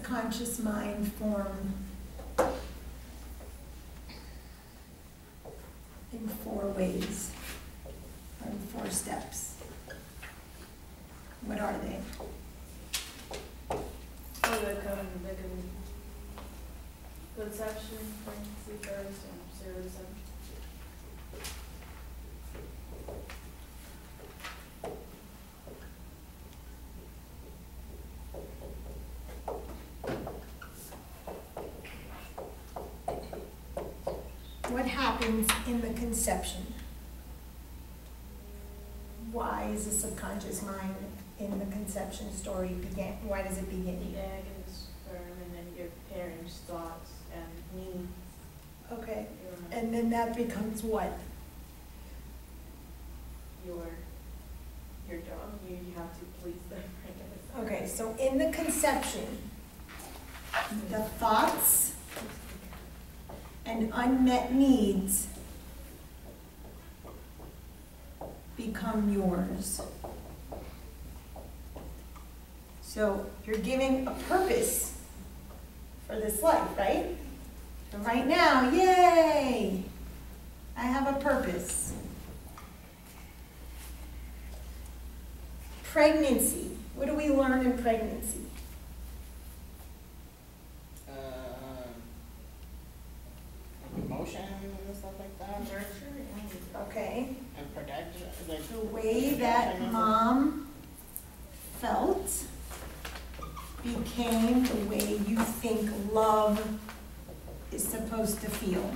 subconscious mind form in 4 ways, or in 4 steps. What are they? Oh, they come conception, pregnancy, birth, and 0 to 7. What happens in the conception? Why is the subconscious mind in the conception story begin? Why does it begin? The egg and the sperm, and then your parents' thoughts and needs. Okay, and then that becomes what? Your job. You have to please them. Okay, so in the conception, the thoughts and unmet needs become yours. So you're giving a purpose for this life, right? So right now, yay! I have a purpose. Pregnancy. What do we learn in pregnancy? Emotion and stuff like that. Nurture. Okay. And protection. The way that mom felt became the way you think love is supposed to feel.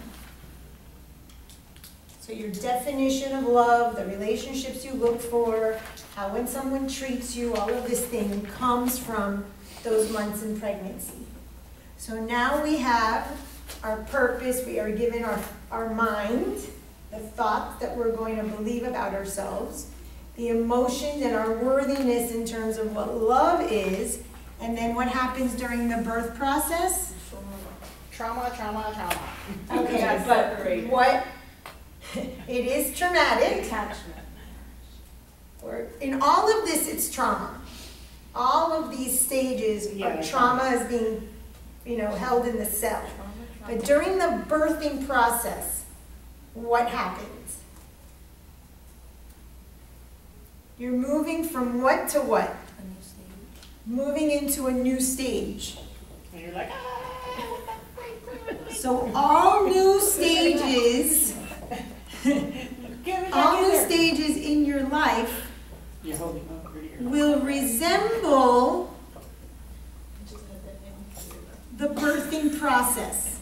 So your definition of love, the relationships you look for, how when someone treats you, all of this thing comes from those months in pregnancy. So now we have our purpose, we are given our mind, the thoughts that we're going to believe about ourselves, the emotions and our worthiness in terms of what love is, and then what happens during the birth process? Trauma. Okay, but what, it is traumatic. Attachment. In all of this, it's trauma. All of these stages of trauma is being, held in the cell. But during the birthing process, what happens? You're moving from what to what? A new stage. Moving into a new stage. And you're like, So all new stages, all new stages in your life you're holding up pretty early. will resemble the birthing process.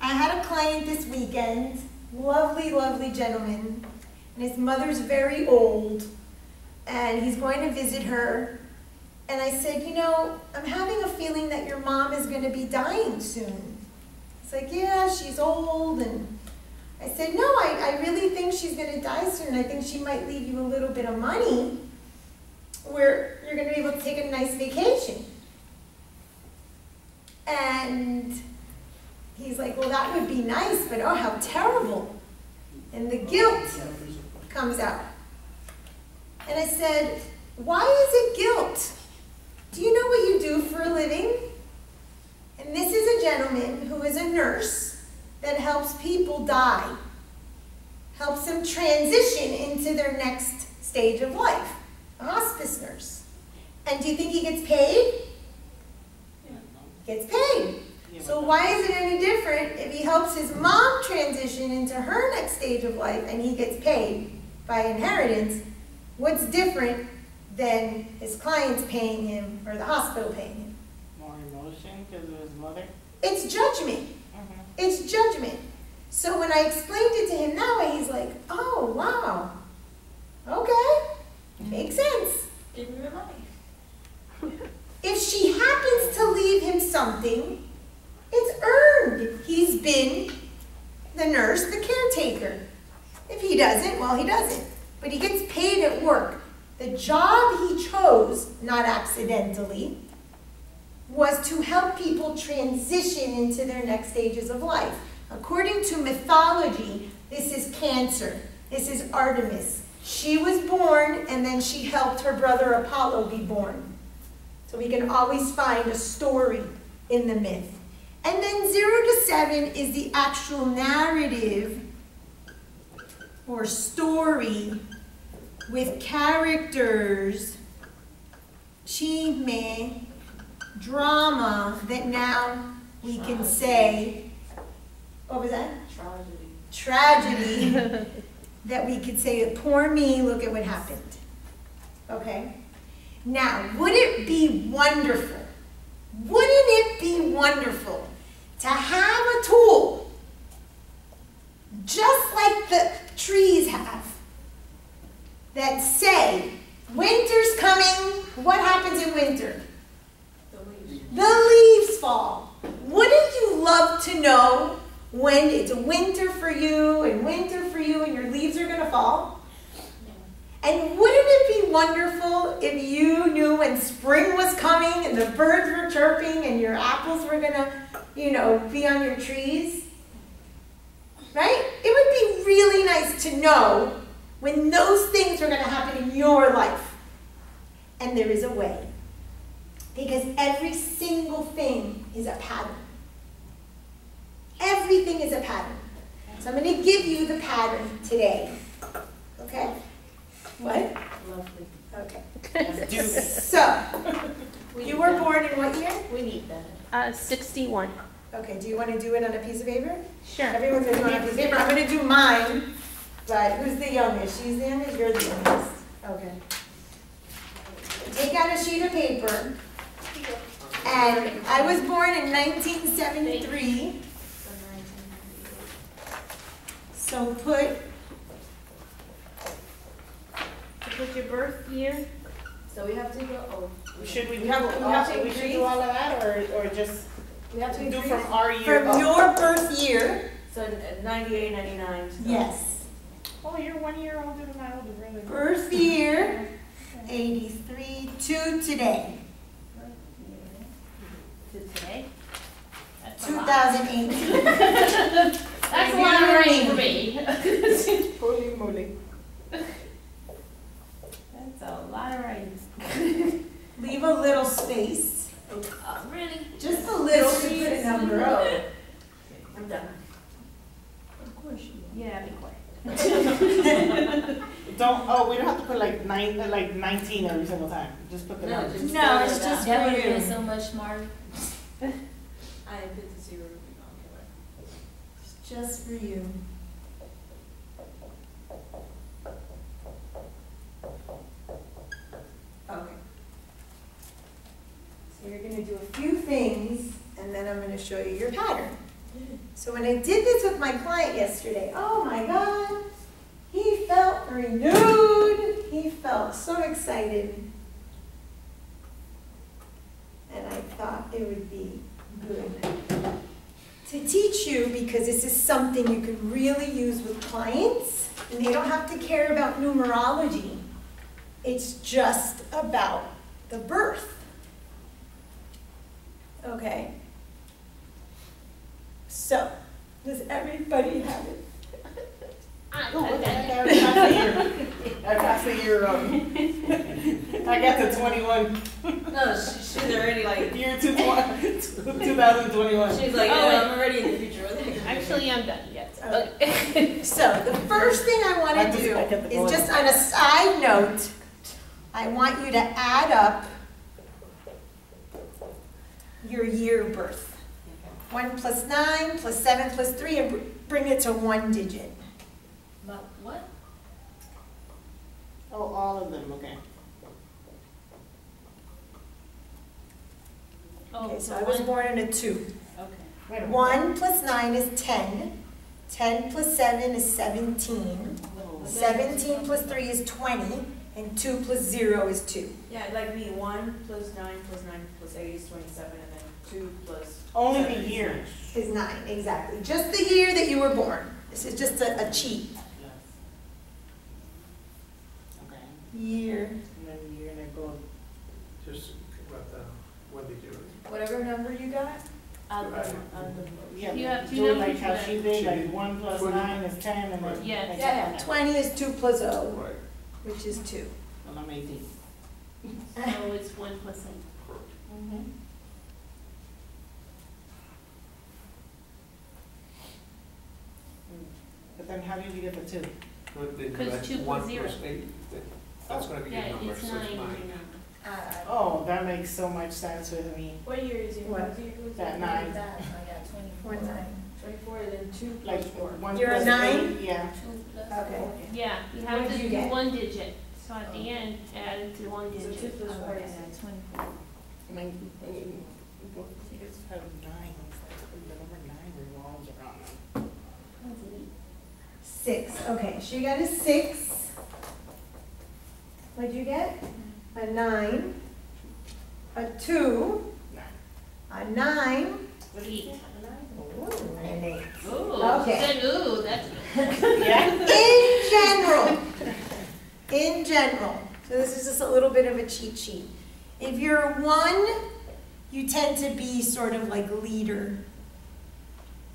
I had a client this weekend, lovely, lovely gentleman, and his mother's very old, and he's going to visit her. And I said, I'm having a feeling that your mom is going to be dying soon. He's like, yeah, she's old. And I said, no, I really think she's going to die soon. I think she might leave you a little bit of money where you're going to be able to take a nice vacation. And he's like, well, that would be nice, but oh, how terrible. And the guilt comes out. And I said, why is it guilt? Do you know what you do for a living? And this is a gentleman who is a nurse that helps people die, helps them transition into their next stage of life, a hospice nurse. And do you think he gets paid? Gets paid. So why is it any different if he helps his mom transition into her next stage of life and he gets paid by inheritance? What's different than his clients paying him or the hospital paying him? More emotion because of his mother? It's judgment. It's judgment. So when I explained it to him that way, he's like, oh, wow. Okay. Makes sense. Give me the money. If she happens to leave him something, it's earned. He's been the nurse, the caretaker. If he doesn't, well, he doesn't. But he gets paid at work. The job he chose, not accidentally, was to help people transition into their next stages of life. According to mythology, this is Cancer. This is Artemis. She was born, and then she helped her brother Apollo be born. So we can always find a story in the myth. And then 0 to 7 is the actual narrative or story with characters, chisme, drama, that now we can say, what was that? Tragedy. That we could say, poor me, look at what happened. Okay? Now, would it be wonderful? Wouldn't it be wonderful to have a tool, just like the trees have, that say, winter's coming, what happens in winter? The leaves fall. Wouldn't you love to know when it's winter for you and your leaves are going to fall? And wouldn't it be wonderful if you knew when spring was coming and the birds were chirping and your apples were going to, be on your trees? Right? It would be really nice to know when those things are going to happen in your life. And there is a way. Because every single thing is a pattern. Everything is a pattern. So I'm going to give you the pattern today. Okay? What? Lovely. Okay. So, you were born in what year? We need that. 61. Okay, do you want to do it on a piece of paper? Sure. Everyone's going to do it on a piece of paper. I'm going to do mine, but who's the youngest? She's the youngest, you're the youngest. Okay. Take out a sheet of paper. And I was born in 1973. So put your birth year. So we have to go, Should we do, we should do all of that, or just We have to do increase from our year from up? your birth year. so 98, 99. So Yes. Oh, you're 1 year older than my older brother. Birth year, 83 to today, To today? That's 2018. That's a lot of rain for me. Holy moly. That's a lot of rain. Leave a little space. Really? Just a little to put a number. I'm done. Of course you will. Yeah, be quiet. We don't have to put like 19 every single time. Just put the No, numbers. just No, it's just That would for have been you. so much smarter. I put the 0. It's just for you. Okay. So you're going to do a few things, and then I'm going to show you your pattern. So when I did this with my client yesterday, oh my God, he felt renewed. He felt so excited. And I thought it would be good to teach you, because this is something you can really use with clients, and they don't have to care about numerology. It's just about the birth. Okay? So, does everybody have it? I passed the year up. I got to 21. No, she's already like, Year 2021. she's like, Oh, wait. I'm already in the future. Actually, I'm done yet. Okay. So, the first thing I want to do I get the is, bonus. just on a side note, I want you to add up your year of birth. 1 plus 9 plus 7 plus 3, and bring it to 1 digit. But what? Oh, all of them, okay. Okay, so I was born in a 2. Okay. Wait a minute. 1 plus 9 is 10. 10 plus 7 is 17. Oh. 17 plus 3 is 20. And 2 plus 0 is 2. Yeah, like me, 1 plus 9 plus 9 plus 8 is 27, and then 2 plus. Only 7 the is year. Is 9, exactly. Just the year that you were born. This is just a cheat. Okay. Year. And then you're gonna go. Just about when did you? Whatever number you got, I'll Right. Yeah, You have two do it like numbers how for she that. did, like 1 plus 9 is 10, and then. Yeah. like Yeah, that. 20 is 2 plus 0, Right. which is 2. Well, I'm 18. So it's 1 plus 8. Mhm. But then how did you get the 2? But then you 'Cause add 2 plus 1 0. plus 8, that's gonna be your Yeah, number, it's so 9 it's in 9. your number. Oh, that makes so much sense with me. What year is it? What? Was it That 9. I got 24. 4, 9. 24, then 2 Like plus 4. 1 You're a plus 9? 8, yeah. 2 plus Okay. 4. Yeah, you What have did to you do get? 1 digit. So at the end, add it to 1 So 2 digit. plus 4 is 24. I mean, you just have 9. The number 9 revolves around them. 6. Okay, she got a 6. What'd you get? A 9. A 2. 9. A 9. 8. Ooh, and an 8. Ooh, Okay. she said, ooh, that's Yeah. In general, so this is just a little bit of a cheat sheet. If you're a 1, you tend to be sort of like leader.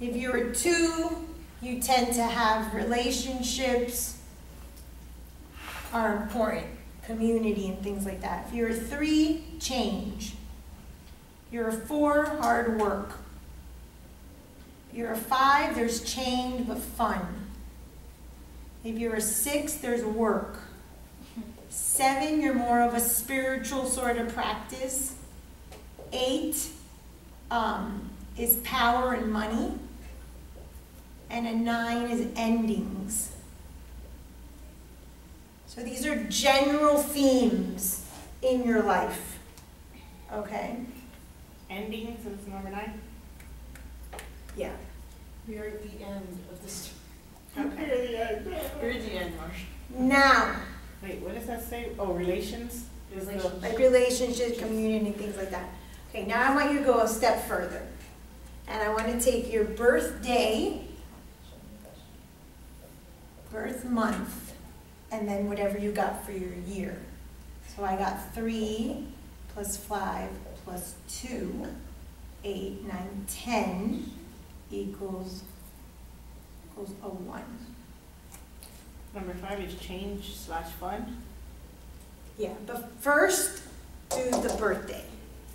If you're a 2, you tend to have relationships are important, community and things like that. If you're a 3, change. You're a 4, hard work. If you're a 5, there's change but fun. If you're a 6, there's work. 7, you're more of a spiritual sort of practice. 8 is power and money. And a 9 is endings. So these are general themes in your life. Okay? Endings is number 9. Yeah. We are at the end of this. Okay. We're at the end, Marsh. Now, Wait, what does that say? Oh, relations? Is the- Relations. like relationships, community, things like that. Okay, now I want you to go a step further. And I want to take your birthday, birth month, and then whatever you got for your year. So I got 3 plus 5 plus 2, 8, 9, 10 equals a 1. Number 5 is change/fun. Yeah, but first do the birthday.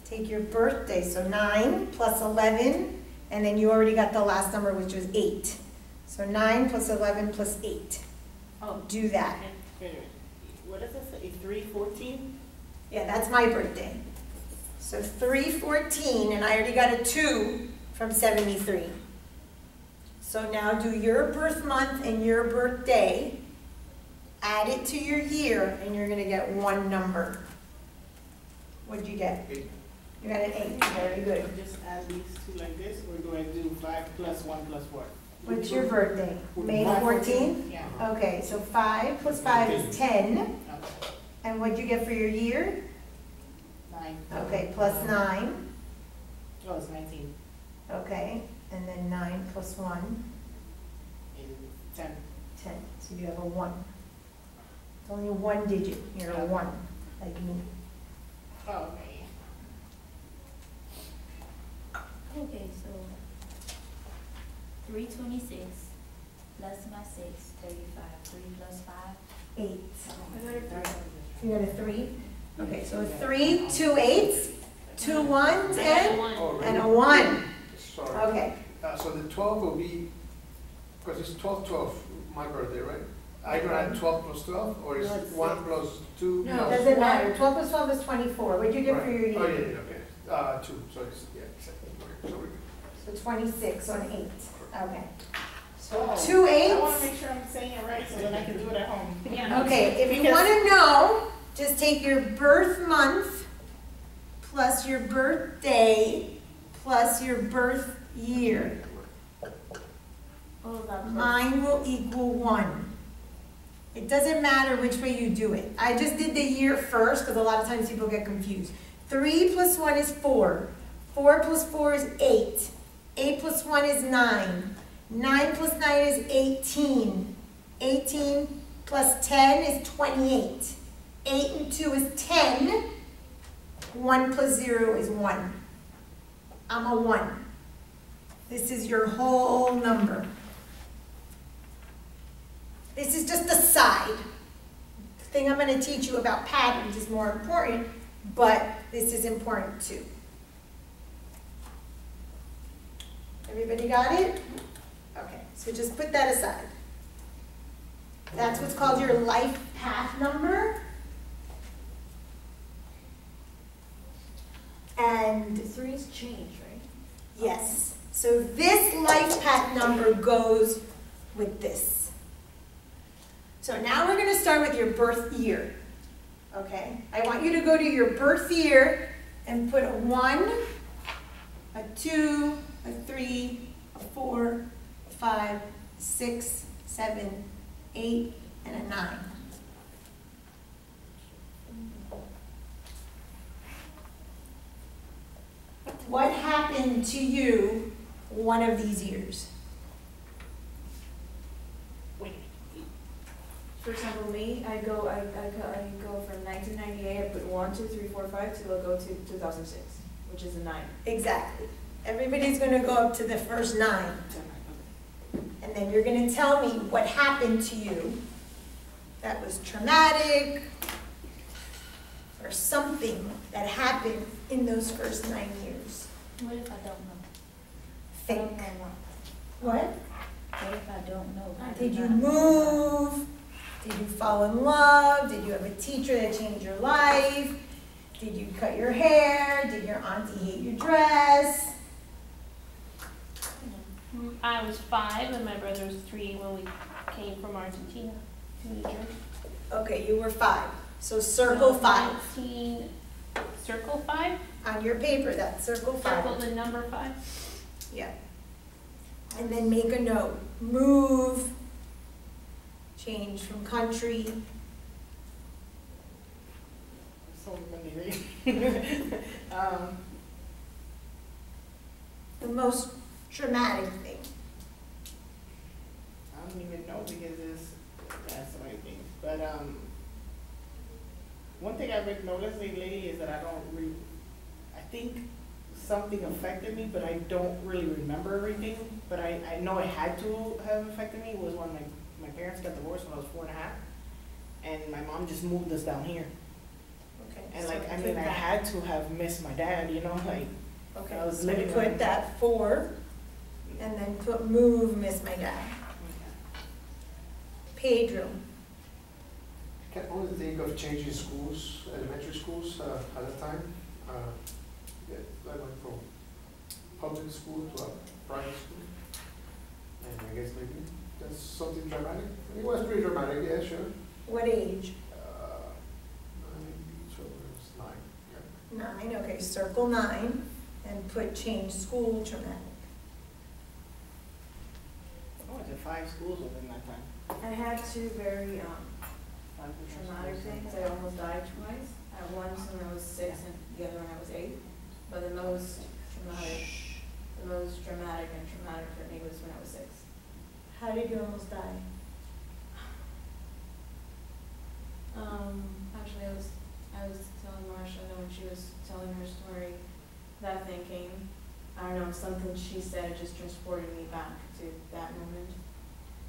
Take your birthday, so 9 plus 11, and then you already got the last number, which was 8. So 9 plus 11 plus 8. Oh, Do that. wait. What does it say? 314? Yeah, that's my birthday. So 314, and I already got a 2 from 73. So now do your birth month and your birthday, add it to your year, and you're gonna get one number. What'd you get? 8. You got an 8, very good. Just add these two like this, or do I do 5 plus 1 plus what? What's your birthday? May 5, 14th? Yeah. Okay, so 5 plus 5 is 10. Okay. And what'd you get for your year? 9. Okay, plus 9. Oh, it's 19. Okay, and then 9 plus 1, And 10. 10. So you have a 1. It's only one digit. You're a 1, like me. Oh, okay. Okay, so 326 plus my 6, 35. 3 plus 5. 8. I got a 3. You got a 3? Okay, so a 3, 2 8s, 2 1s, and, Oh, really? and a 1. Sorry. Okay, So the 12 will be, because it's 12, 12, my birthday, right? I gonna add 12 plus 12, or is No, it's 1 plus 2? no, it doesn't matter. 12 plus 12 is 24. What'd you get for your Right. Oh, yeah, year? yeah, okay. 2, so it's, yeah, exactly. Okay, so we're good. So 26 on 8. Okay. So Oh, 2 I want to 8s. make sure I'm saying it right so that I can do it at home. Yeah. Okay, if you Because- want to know, just take your birth month plus your birthday plus your birth year. All of that plus. Mine will equal 1. It doesn't matter which way you do it. I just did the year first because a lot of times people get confused. 3 plus 1 is 4. 4 plus 4 is 8. 8 plus 1 is 9. 9 plus 9 is 18. 18 plus 10 is 28. 8 and 2 is 10. 1 plus 0 is 1. I'm a 1. This is your whole number. This is just the side. thing I'm going to teach you about patterns is more important, but this is important too. Everybody got it? Okay, so just put that aside. That's what's called your life path number. And The threes change, right? yes, so this life path number goes with this. So now we're going to start with your birth year. Okay, I want you to go to your birth year and put a 1, a 2, a 3, a 4, a 5, 6, 7, 8, and a 9. What happened to you one of these years? Wait, For example, me, I go from 1998, I put 1, 2, 3, 4, 5, till I go to 2006, which is a 9. Exactly. Everybody's going to go up to the first 9. And then you're going to tell me what happened to you that was traumatic or something that happened in those first 9 years. What if I don't know? I Think. don't know What? what if I don't know? I Did do you not know. move? Did you fall in love? Did you have a teacher that changed your life? Did you cut your hair? Did your auntie hate your dress? I was 5 and my brother was 3 when we came from Argentina to New Jersey. Okay, you were 5. So circle 5. 19, circle 5? On your paper, that's circle 5. Circle the number 5? Yeah. And then make a note. Move. Change from country. so many. The most traumatic thing. I don't even know because that's so many things. But one thing I've been noticing lately is that I think something affected me, but I don't really remember everything. But I know it had to have affected me was when my parents got divorced when I was 4 and a half, and my mom just moved us down here. Okay. And so like I put mean I that. had to have missed my dad, you know, like Okay. I was So living put on- that 4, and then put move, miss my dad. Pedro. I can only think of changing schools, elementary schools at the time. Yeah, I went from public school to a private school. And I guess maybe that's something dramatic. It was pretty dramatic, yeah, sure. What age? 9, so it was 9, yeah. 9. Okay, circle 9, and put change school traumatic. I went to 5 schools within that time. I had 2 very 5 different traumatic schools. things. I almost died twice. Once when I was 6 and the other when I was 8. But the most traumatic and traumatic for me was when I was 6. How did you almost die? Actually, I was telling Marsha when she was telling her story, that thing came. I don't know, something she said just transported me back to that moment.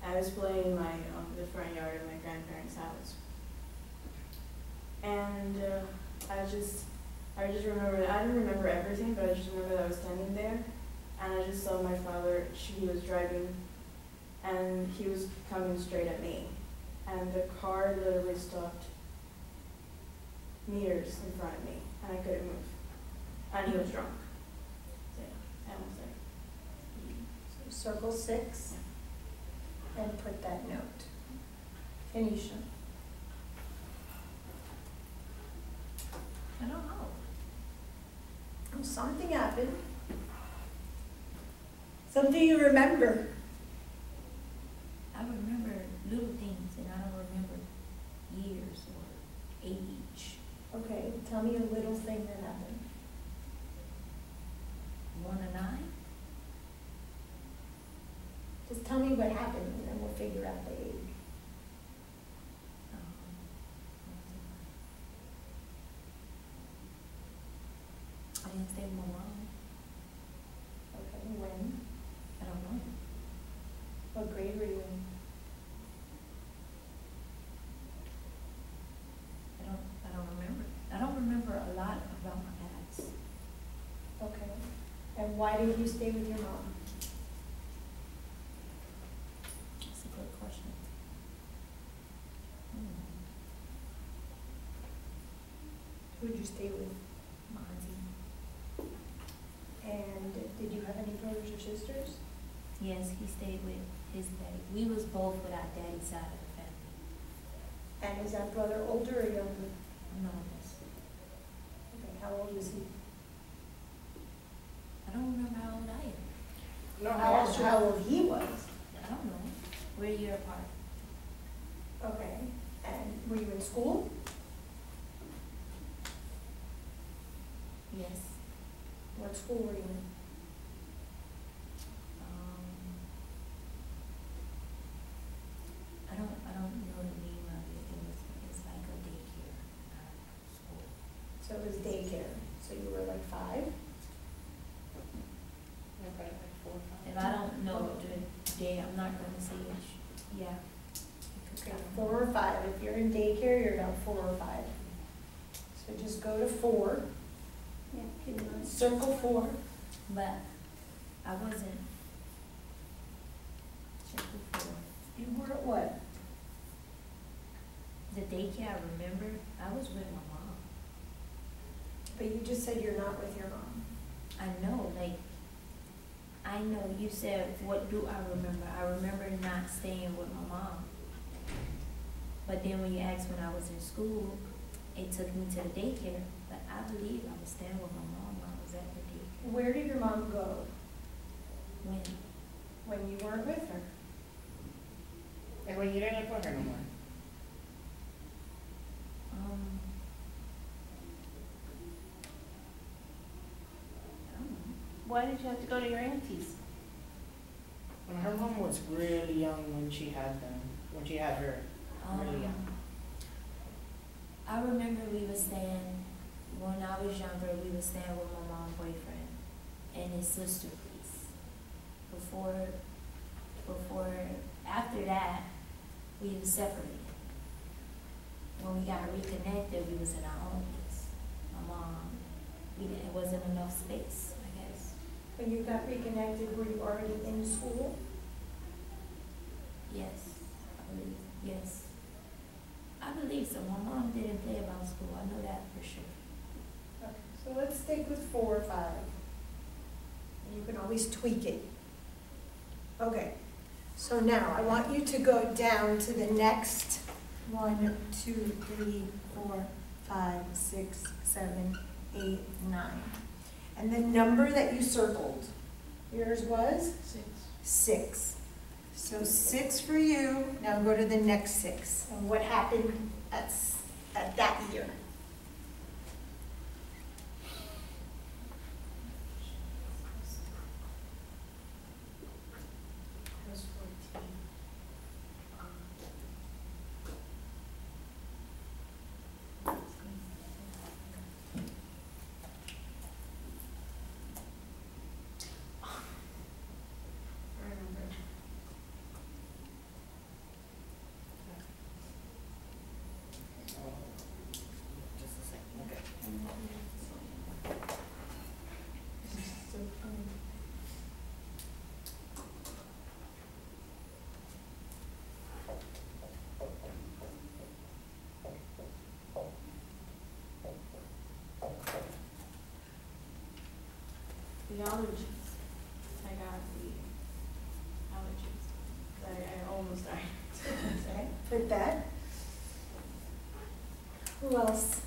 I was playing in the front yard of my grandparents' house. And I just remember, I didn't remember everything, but I just remember that I was standing there, and I just saw my father, he was driving, and he was coming straight at me. And the car literally stopped meters in front of me, and I couldn't move. And he was drunk. So yeah, I almost died. So circle 6, and put that note. Tanisha. I don't know. Oh, something happened. Something you remember. I remember little things and I don't remember years or age. Okay, tell me a little thing that happened. 1 to 9? Just tell me what happened, and then we'll figure out the age. I didn't stay with my mom. Okay, when? I don't know. What grade were you in? And why didn't you stay with your mom? That's a good question. Who'd you stay with? My auntie. And did you have any brothers or sisters? Yes, he stayed with his daddy. We was both with our daddy's side of the family. And is that brother older or younger? None of us. Okay, how old is he? I don't remember how old I am. No, I asked you how old he was. I don't know. We're a year apart. Okay, and were you in school? Yes. What school were you in? I don't know the name of it. It's like a daycare school. So it was daycare, so you were like 5? Okay, like 4 or 5. If I don't know the day, I'm not gonna say it. Yeah. Okay, 4 or 5. If you're in daycare, you're about 4 or 5. So just go to 4. Yeah, Circle 4. But I wasn't. Circle 4. You were at what? The daycare, I remember, I was with my mom. But you just said you're not with your mom. I know, you said, what do I remember? I remember not staying with my mom. But then when you asked when I was in school, it took me to the daycare. But I believe I was staying with my mom when I was at the daycare. Where did your mom go When? when you weren't with her? And when you didn't live with her no more. I don't know. Why did you have to go to your auntie's? When her mom was really young when she had them, when she had her, really young. I remember we were staying, when I was younger, we were staying with my mom's boyfriend and his sister, please. After that, we was separated. When we got reconnected, we was in our own place. My mom, it wasn't enough space, I guess. When you got reconnected, were you already in school? Yes, I believe, yes. I believe so. My mom didn't play about school. I know that for sure. Okay, so let's stick with 4 or 5. You can always tweak it. Okay, so now I want you to go down to the next 1, 2, 3, 4, 5, 6, 7, 8, 9. And the number that you circled, yours was? 6. So 6 for you. Now go to the next 6. And what happened at that year? I was 14. I remember. Just a second, okay. So funny. The allergies. I got the allergies. I almost died. Okay, put that. Who else?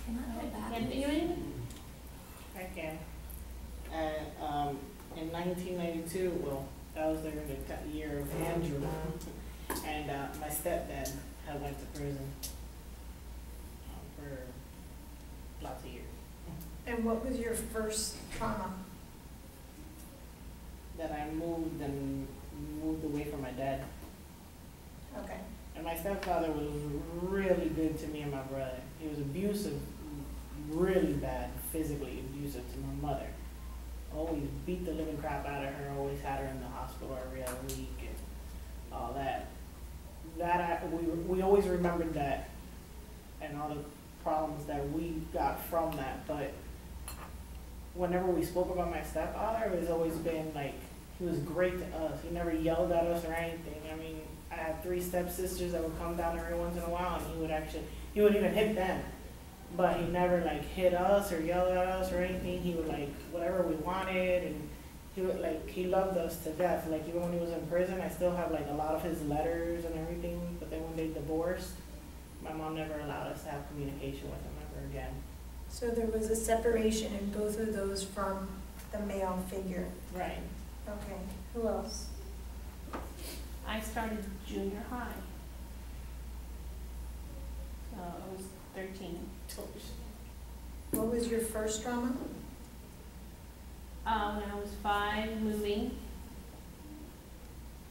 Can I go back? Can you in? I can. And in 1992, well, that was during the year of Andrew, and my stepdad had went to prison for lots of years. And what was your first trauma? That I moved away from my dad. Okay. And my stepfather was really good to me and my brother. He was abusive, really bad, physically abusive to my mother. Always beat the living crap out of her, always had her in the hospital every other week and all that. We always remembered that and all the problems that we got from that, but whenever we spoke about my stepfather, it has always been like, he was great to us. He never yelled at us or anything. I mean, I had 3 stepsisters that would come down every once in a while, and he would even hit them. But he never like hit us or yelled at us or anything. He would like whatever we wanted, and he loved us to death. Like even when he was in prison, I still have like a lot of his letters and everything. But then when they divorced, my mom never allowed us to have communication with him ever again. So there was a separation in both of those from the male figure. Right. Okay, who else? I started junior high. So I was 13. What was your first trauma? When I was 5, moving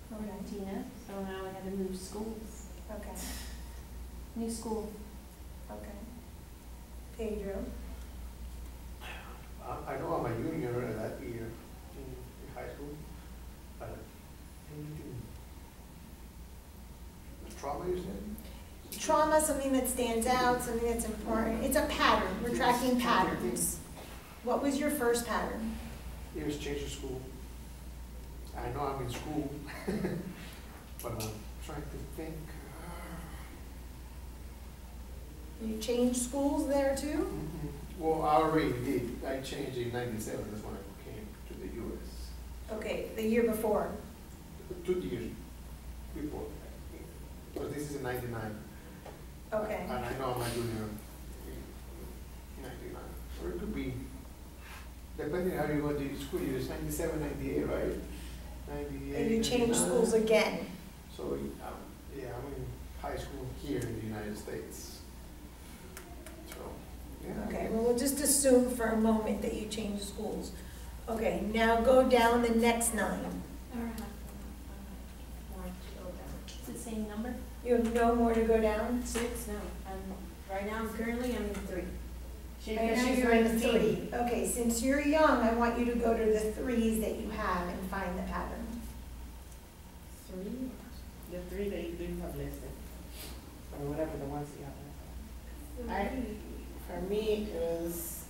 from Okay. Argentina, so now I had to move schools. Okay, New school. okay. Pedro? I know I'm a junior that year in high school, but anything, trauma you said? Trauma, something that stands out, something that's important. It's a pattern. We're tracking patterns. What was your first pattern? It was change of school. I know I'm in school, but I'm trying to think. You changed schools there too? Well, I already did. I changed in '97. That's when I came to the U.S. Okay, the year before. 2 years before. But this is in '99. Okay. And I know I'm a junior in '99. Or it could be, depending how you go to school, it's '97, '98, right? '98. And you changed 99. schools again. So, yeah, I'm in high school here in the United States. So, yeah. Okay, well, we'll just assume for a moment that you changed schools. Okay, now go down the next 9. It's the same number? You have no more to go down? 6, no. Right now, I'm in 3. Right now you're in 3. Okay, since you're young, I want you to go to the 3s that you have and find the pattern. 3? The 3 that you do have listed, or whatever the ones you have listed. For me, it was,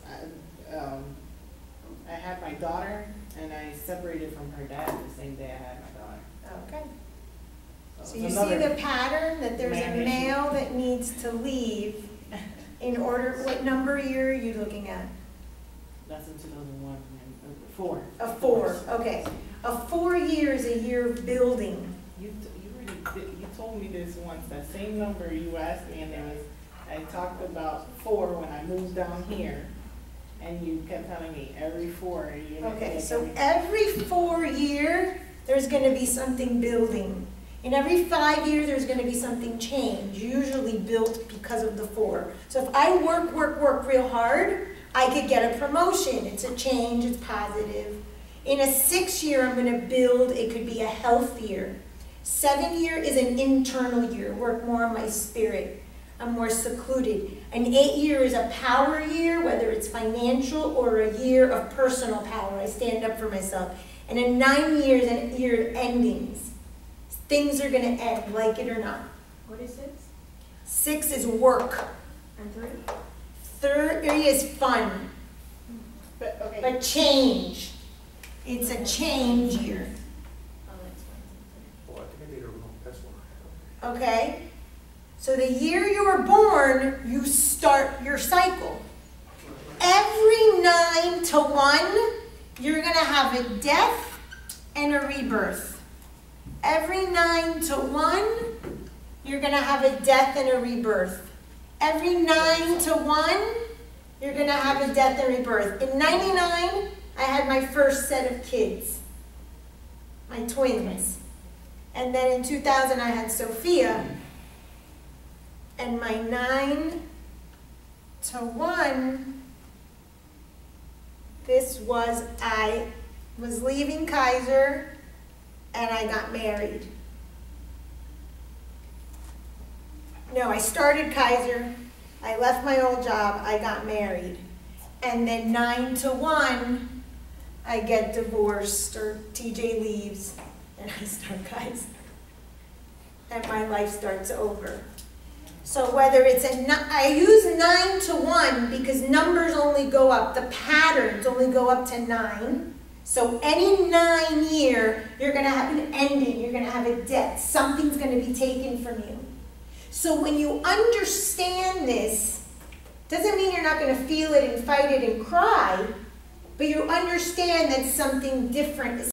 I had my daughter, and I separated from her dad the same day I had my daughter. Okay. So it's you see another the pattern, that there's a man issue. male that needs to leave in order, what number year are you looking at? That's in 2001, and 4. A 4, okay. A 4 year is a year of building. You told me this once, that same number you asked me, and I talked about 4 when I moved down here, and you kept telling me every 4. Okay, so every 4 year, there's gonna be something building. In every 5 years, there's gonna be something change, usually built because of the 4. So if I work real hard, I could get a promotion. It's a change, it's positive. In a 6 year, I'm gonna build, it could be a health year. 7 year is an internal year, work more on my spirit. I'm more secluded. An 8 year is a power year, whether it's financial or a year of personal power. I stand up for myself. And a 9 year is a year of endings. Things are gonna end, like it or not. What is 6? 6 is work. And 3? 3 is fun, But, okay. but change. It's a change year, Oh, that's fine. Oh, I think I did it wrong. That's one. okay? So the year you were born, you start your cycle. Every 9 to 1, you're gonna have a death and a rebirth. Every 9 to 1, you're gonna have a death and a rebirth. Every 9 to 1, you're gonna have a death and rebirth. In '99, I had my first set of kids, my twins. And then in 2000, I had Sophia. And my 9 to 1, I was leaving Kaiser and I got married. No, I started Kaiser, I left my old job, I got married. And then 9 to 1, I get divorced or TJ leaves and I start Kaiser. And my life starts over. So whether it's I use 9 to 1 because numbers only go up, the patterns only go up to 9. So any 9 year, you're going to have an ending, you're going to have a death. Something's going to be taken from you. So when you understand this, doesn't mean you're not going to feel it and fight it and cry, but you understand that something different is